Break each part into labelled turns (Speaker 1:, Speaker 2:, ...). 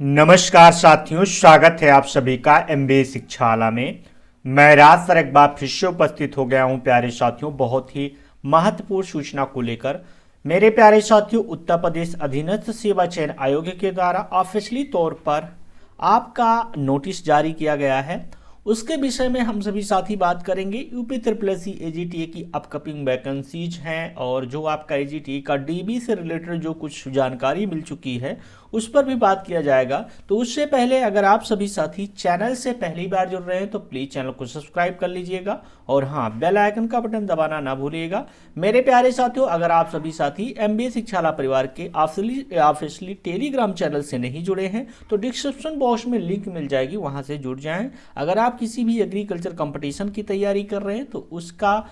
Speaker 1: नमस्कार साथियों, स्वागत है आप सभी का एमबीए शिक्षाला में। मैं राज सर एक बार फिर से उपस्थित हो गया हूं प्यारे साथियों, बहुत ही महत्वपूर्ण सूचना को लेकर। मेरे प्यारे साथियों, उत्तर प्रदेश अधीनस्थ सेवा चयन आयोग के द्वारा ऑफिशियली तौर पर आपका नोटिस जारी किया गया है। उसके विषय में हम सभी साथी बात करेंगे। UP triple S C AGTA की अपकमिंग वैकेंसीज हैं और जो आपका एजीटीए का डीबी से रिलेटेड जो कुछ जानकारी मिल चुकी है उस पर भी बात किया जाएगा। तो उससे पहले अगर आप सभी साथी चैनल से पहली बार जुड़ रहे हैं तो प्लीज़ चैनल को सब्सक्राइब कर लीजिएगा और हाँ, बेल आइकन का बटन दबाना ना भूलिएगा। मेरे प्यारे साथियों, अगर आप सभी साथी एमबीए शिक्षाला परिवार के ऑफिशियली टेलीग्राम चैनल से नहीं जुड़े हैं तो डिस्क्रिप्शन बॉक्स में लिंक मिल जाएगी, वहां से जुड़ जाएं। अगर आप किसी भी एग्रीकल्चर कंपटीशन की तैयारी कर रहे हैं तो उसका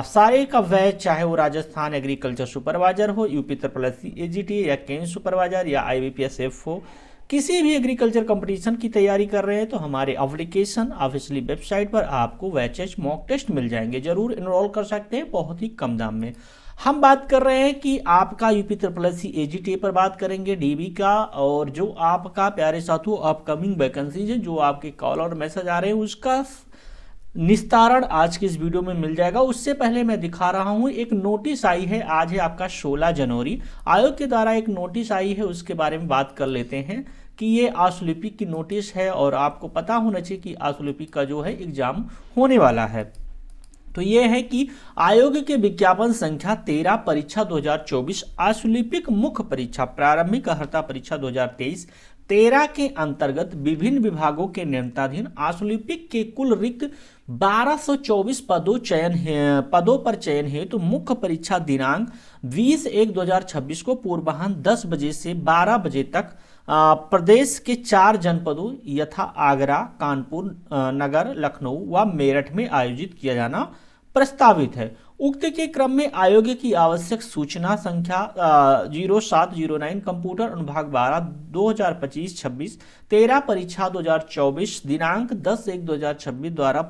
Speaker 1: सारे का वह, चाहे वो राजस्थान एग्रीकल्चर सुपरवाइजर हो, UP triple S C AGTA या केंद्र सुपरवाइजर या आईबीपीएस एफ हो, किसी भी एग्रीकल्चर कंपटीशन की तैयारी कर रहे हैं तो हमारे एप्लीकेशन ऑफिशियली वेबसाइट पर आपको वैचेस मॉक टेस्ट मिल जाएंगे। जरूर इनरोल कर सकते हैं बहुत ही कम दाम में। हम बात कर रहे हैं कि आपका UP triple S C AGTA पर बात करेंगे डीबी का, और जो आपका प्यारे साथियों अपकमिंग वैकेंसीज है, जो आपके कॉल और मैसेज आ रहे हैं, उसका निस्तारण आज की इस वीडियो में मिल जाएगा। उससे पहले मैं दिखा रहा हूं, एक नोटिस आई है। आज है आपका 16 जनवरी, आयोग के द्वारा एक नोटिस आई है, उसके बारे में बात कर लेते हैं कि ये आशुलिपिक की नोटिस है और आपको पता होना चाहिए कि आशुलिपिक का जो है एग्जाम होने वाला है। तो ये है कि आयोग के विज्ञापन संख्या 13 परीक्षा 2024 आशुलिपिक मुख्य परीक्षा प्रारंभिक अर्हता परीक्षा 2023 13 के अंतर्गत विभिन्न विभागों के नियंत्रणाधीन आशुलिपिक के कुल रिक्त 1224 पदों पर चयन हेतु मुख्य परीक्षा दिनांक 20/1/2026 को पूर्वाह्न 10 बजे से 12 बजे तक प्रदेश के 4 जनपदों यथा आगरा, कानपुर नगर, लखनऊ व मेरठ में आयोजित किया जाना प्रस्तावित है। उक्त के क्रम में आयोग की आवश्यक सूचना संख्या 0709 कंप्यूटर अनुभाग 12 2025-26 13 परीक्षा 2024 दिनांक 10/1/2026 द्वारा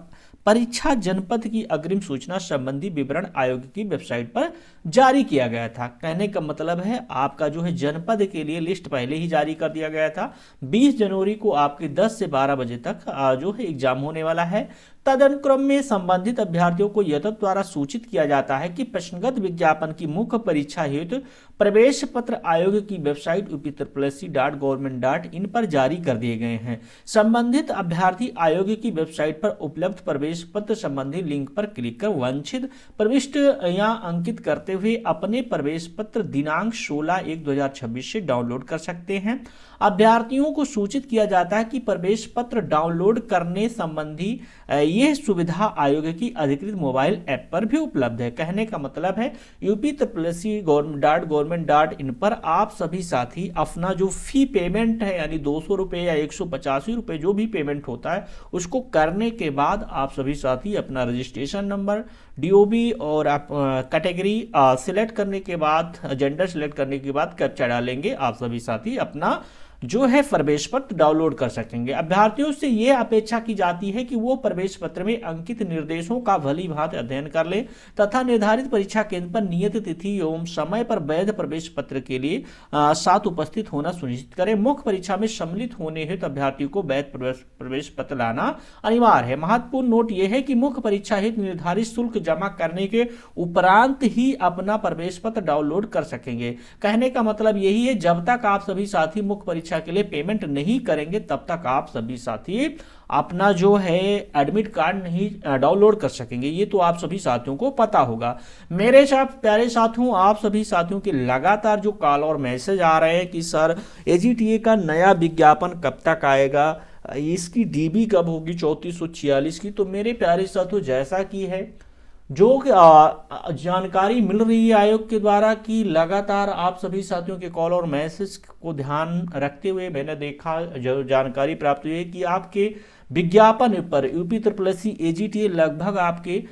Speaker 1: परीक्षा जनपद की अग्रिम सूचना संबंधी विवरण आयोग की वेबसाइट पर जारी किया गया था। कहने का मतलब है आपका जो है जनपद के लिए लिस्ट पहले ही जारी कर दिया गया था। 20 जनवरी को आपके 10 से 12 बजे तक जो है एग्जाम होने वाला है। तदनुक्रम में संबंधित अभ्यर्थियों को यथावत द्वारा सूचित किया जाता है कि प्रश्नगत विज्ञापन की मुख्य परीक्षा हेतु प्रवेश पत्र आयोग की वेबसाइट uptrplsc.government.in पर जारी कर दिए गए हैं। संबंधित अभ्यर्थी आयोग की वेबसाइट पर उपलब्ध प्रवेश पत्र संबंधी लिंक पर क्लिक कर वांछित प्रविष्ट या अंकित करते हुए अपने प्रवेश पत्र दिनांक 16/1/2026 से डाउनलोड कर सकते हैं। अभ्यर्थियों को सूचित किया जाता है कि प्रवेश पत्र डाउनलोड करने संबंधी यह सुविधा आयोग की अधिकृत मोबाइल ऐप पर भी उपलब्ध है। कहने का मतलब है uptrplsc.government.in पर आप सभी साथी अपना जो फी पेमेंट है, यानी 200 रुपये या 185 रुपये जो भी पेमेंट होता है, उसको करने के बाद आप सभी साथी अपना रजिस्ट्रेशन नंबर, डीओबी और आप कैटेगरी सिलेक्ट करने के बाद, जेंडर सिलेक्ट करने के बाद कैप्चा डालेंगे, आप सभी साथी अपना जो है प्रवेश पत्र डाउनलोड कर सकेंगे। अभ्यर्थियों से यह अपेक्षा की जाती है कि वो प्रवेश पत्र में अंकित निर्देशों का भली भांति अध्ययन कर ले तथा निर्धारित परीक्षा केंद्र पर नियत तिथि एवं समय पर वैध प्रवेश पत्र के लिए साथ उपस्थित होना सुनिश्चित करें। मुख्य परीक्षा में सम्मिलित होने हेतु अभ्यर्थियों को वैध प्रवेश पत्र लाना अनिवार्य है। महत्वपूर्ण नोट यह है कि मुख्य परीक्षा हेतु निर्धारित शुल्क जमा करने के उपरांत ही अपना प्रवेश पत्र डाउनलोड कर सकेंगे। कहने का मतलब यही है, जब तक आप सभी साथी मुख्य परीक्षा के लिए पेमेंट नहीं करेंगे तब तक आप सभी साथी अपना जो है एडमिट कार्ड नहीं डाउनलोड कर सकेंगे। ये तो आप सभी साथियों को पता होगा। मेरे प्यारे साथियों, आप सभी साथियों के लगातार जो कॉल और मैसेज आ रहे हैं कि सर एजीटीए का नया विज्ञापन कब तक आएगा, इसकी डीबी कब होगी 3446 की, तो मेरे प्यारे साथियों जैसा कि है जो जानकारी मिल रही है आयोग के द्वारा कि लगातार आप सभी साथियों के कॉल और मैसेज को ध्यान रखते हुए मैंने देखा, जो जानकारी प्राप्त हुई है कि आपके विज्ञापन पर UP triple S C AGTA लगभग आपके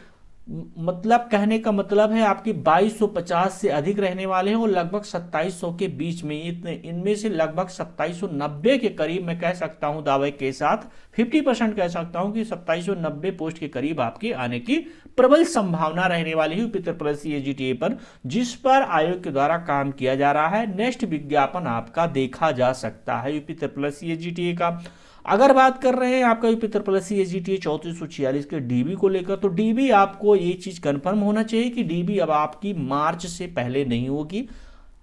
Speaker 1: मतलब कहने का मतलब है आपकी 2250 से अधिक रहने वाले हैं और लगभग 2700 के बीच में, इतने इनमें से लगभग 2790 के करीब मैं कह सकता हूं दावे के साथ, 50% कह सकता हूं कि 2790 पोस्ट के करीब आपके आने की प्रबल संभावना रहने वाली है यूपी उत्तर प्रदेश एजीटीए पर, जिस पर आयोग के द्वारा काम किया जा रहा है। नेक्स्ट विज्ञापन आपका देखा जा सकता है यूपी उत्तर प्रदेश एजीटीए का। अगर बात कर रहे हैं आपका यूपी उत्तर प्रदेश एजीटीए 3446 के डीबी को लेकर, तो डीबी आपको ये चीज कंफर्म होना चाहिए कि डीबी अब आपकी मार्च से पहले नहीं होगी,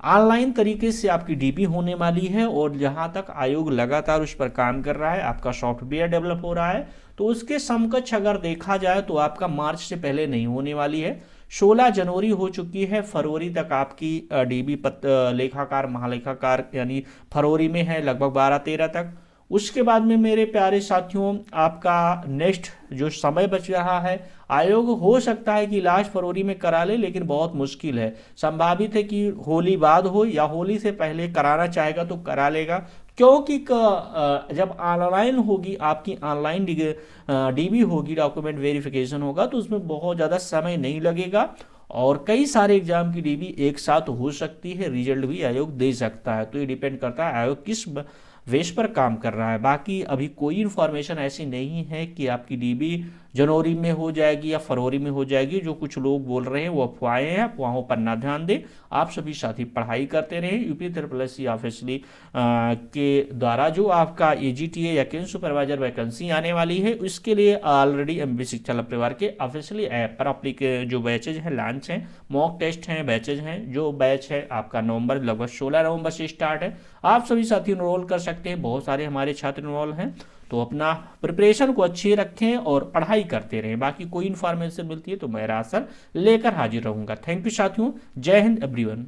Speaker 1: ऑनलाइन तरीके से आपकी डीबी होने वाली है। और जहां तक आयोग लगातार उस पर काम कर रहा है, आपका सॉफ्टवेयर डेवलप हो रहा है, तो उसके समकक्ष अगर देखा जाए तो आपका मार्च से पहले नहीं होने वाली है। 16 जनवरी हो चुकी है, फरवरी तक आपकी डीबी लेखाकार महालेखाकार यानी फरवरी में है लगभग 12-13 तक। उसके बाद में मेरे प्यारे साथियों आपका नेक्स्ट जो समय बच रहा है, आयोग हो सकता है कि लास्ट फरवरी में करा ले, लेकिन बहुत मुश्किल है। संभावित है कि होली बाद हो या होली से पहले कराना चाहेगा तो करा लेगा, क्योंकि जब ऑनलाइन होगी आपकी, ऑनलाइन डीबी होगी, डॉक्यूमेंट वेरिफिकेशन होगा, तो उसमें बहुत ज़्यादा समय नहीं लगेगा और कई सारे एग्जाम की डीबी एक साथ हो सकती है, रिजल्ट भी आयोग दे सकता है। तो ये डिपेंड करता है आयोग किस वेश पर काम कर रहा है। बाकी अभी कोई इन्फॉर्मेशन ऐसी नहीं है कि आपकी डीबी जनवरी में हो जाएगी या फरवरी में हो जाएगी। जो कुछ लोग बोल रहे हैं वो अफवाहें हैं, अफवाहों पर ना ध्यान दें। आप सभी साथी पढ़ाई करते रहें। यूपी ट्रिपल ऑफिशियली के द्वारा जो आपका एजीटीए या कैंप सुपरवाइजर वैकेंसी आने वाली है, उसके लिए ऑलरेडी एमबी शिक्षा लाभ परिवार के ऑफिशियली ऐप पर जो बैचेज हैं लॉन्च हैं, मॉक टेस्ट हैं, बैचेज हैं। जो बैच है आपका नवंबर लगभग 16 नवंबर से स्टार्ट है। आप सभी साथी इनरोल कर सकते हैं, बहुत सारे हमारे छात्र इनरोल हैं। तो अपना प्रिपरेशन को अच्छी रखें और पढ़ाई करते रहें। बाकी कोई इन्फॉर्मेशन मिलती है तो मैं आंसर लेकर हाजिर रहूंगा। थैंक यू साथियों, जय हिंद एवरीवन।